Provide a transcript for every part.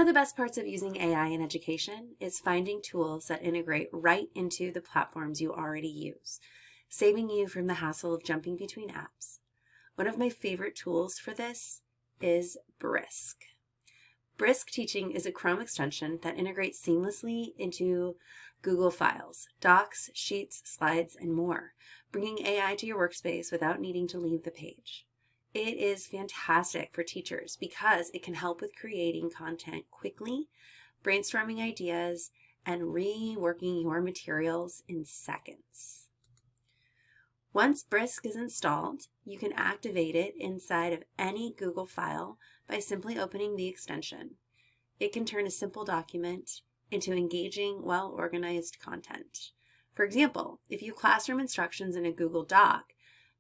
of the best parts of using AI in education is finding tools that integrate right into the platforms you already use, saving you from the hassle of jumping between apps. One of my favorite tools for this is Brisk. Brisk Teaching is a Chrome extension that integrates seamlessly into Google Files, Docs, Sheets, Slides, and more, bringing AI to your workspace without needing to leave the page. It is fantastic for teachers because it can help with creating content quickly, brainstorming ideas, and reworking your materials in seconds. Once Brisk is installed, you can activate it inside of any Google file by simply opening the extension. It can turn a simple document into engaging, well-organized content. For example, if you have classroom instructions in a Google Doc,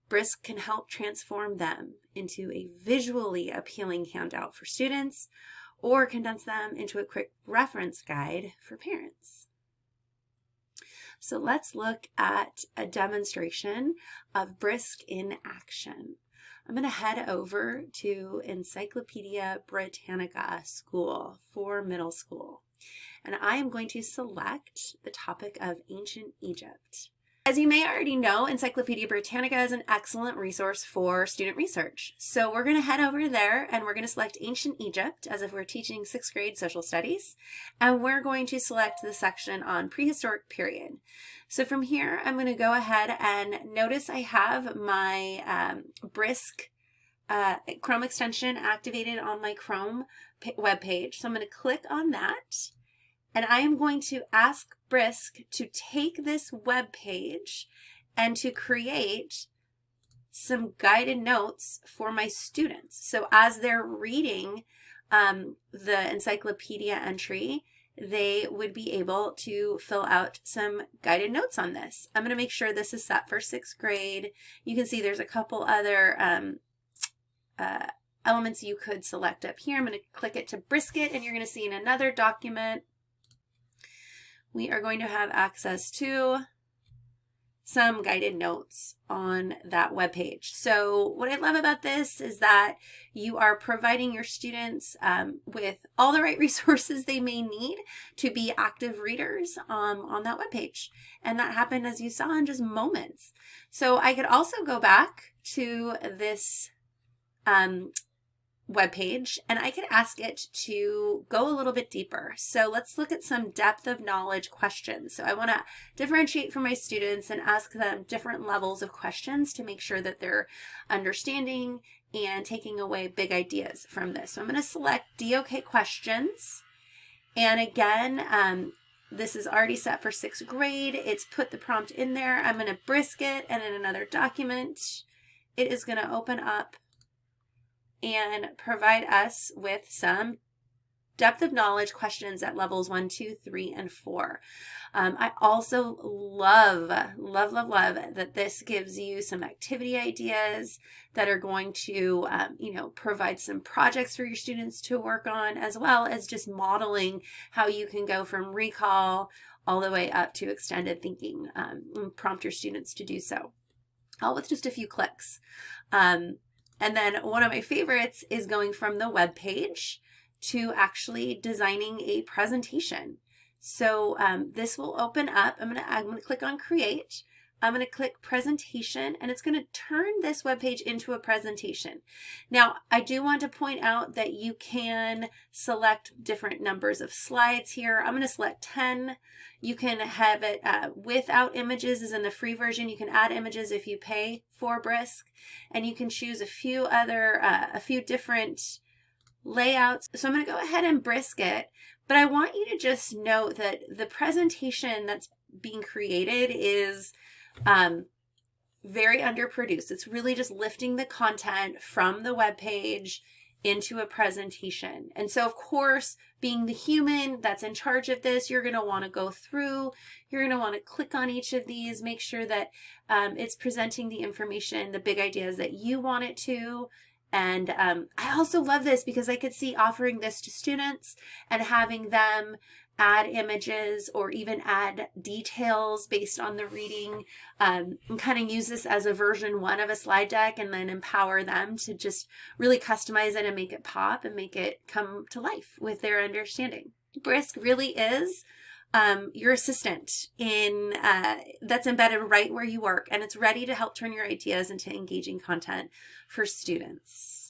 Brisk can help transform them into a visually appealing handout for students or condense them into a quick reference guide for parents. So let's look at a demonstration of Brisk in action. I'm going to head over to Encyclopedia Britannica School for middle school, and I am going to select the topic of ancient Egypt. As you may already know, Encyclopedia Britannica is an excellent resource for student research. So we're going to head over there and we're going to select ancient Egypt as if we're teaching 6th grade social studies. And we're going to select the section on prehistoric period. So from here, I'm going to go ahead and notice I have my Brisk Chrome extension activated on my Chrome web page. So I'm going to click on that. And I am going to ask Brisk to take this web page and to create some guided notes for my students. So as they're reading the encyclopedia entry, they would be able to fill out some guided notes on this. I'm going to make sure this is set for 6th grade. You can see there's a couple other elements you could select up here. I'm going to click it to Brisket, and you're going to see in another document, we are going to have access to some guided notes on that web page. So what I love about this is that you are providing your students with all the right resources they may need to be active readers on that web page. And that happened, as you saw, in just moments. So I could also go back to this web page and I could ask it to go a little bit deeper. So let's look at some depth of knowledge questions. So I want to differentiate for my students and ask them different levels of questions to make sure that they're understanding and taking away big ideas from this. So I'm going to select DOK questions. And again, this is already set for 6th grade. It's put the prompt in there. I'm going to Brisk it, and in another document, it is going to open up and provide us with some depth of knowledge questions at levels 1, 2, 3, and 4. I also love that this gives you some activity ideas that are going to, provide some projects for your students to work on, as well as just modeling how you can go from recall all the way up to extended thinking, and prompt your students to do so, all with just a few clicks. And then one of my favorites is going from the web page to actually designing a presentation. So this will open up. I'm going to click on Create. I'm going to click Presentation, and it's going to turn this web page into a presentation. Now, I do want to point out that you can select different numbers of slides here. I'm going to select 10. You can have it without images, as in the free version. You can add images if you pay for Brisk, and you can choose a few different layouts. So I'm going to go ahead and Brisk it, but I want you to just note that the presentation that's being created is very underproduced. It's really just lifting the content from the web page into a presentation. And so, of course, being the human that's in charge of this, you're going to want to go through, you're going to want to click on each of these, make sure that it's presenting the information, the big ideas that you want it to. And I also love this because I could see offering this to students and having them add images or even add details based on the reading, and kind of use this as a version 1 of a slide deck, and then empower them to just really customize it and make it pop and make it come to life with their understanding. Brisk really is your assistant that's embedded right where you work, and it's ready to help turn your ideas into engaging content for students.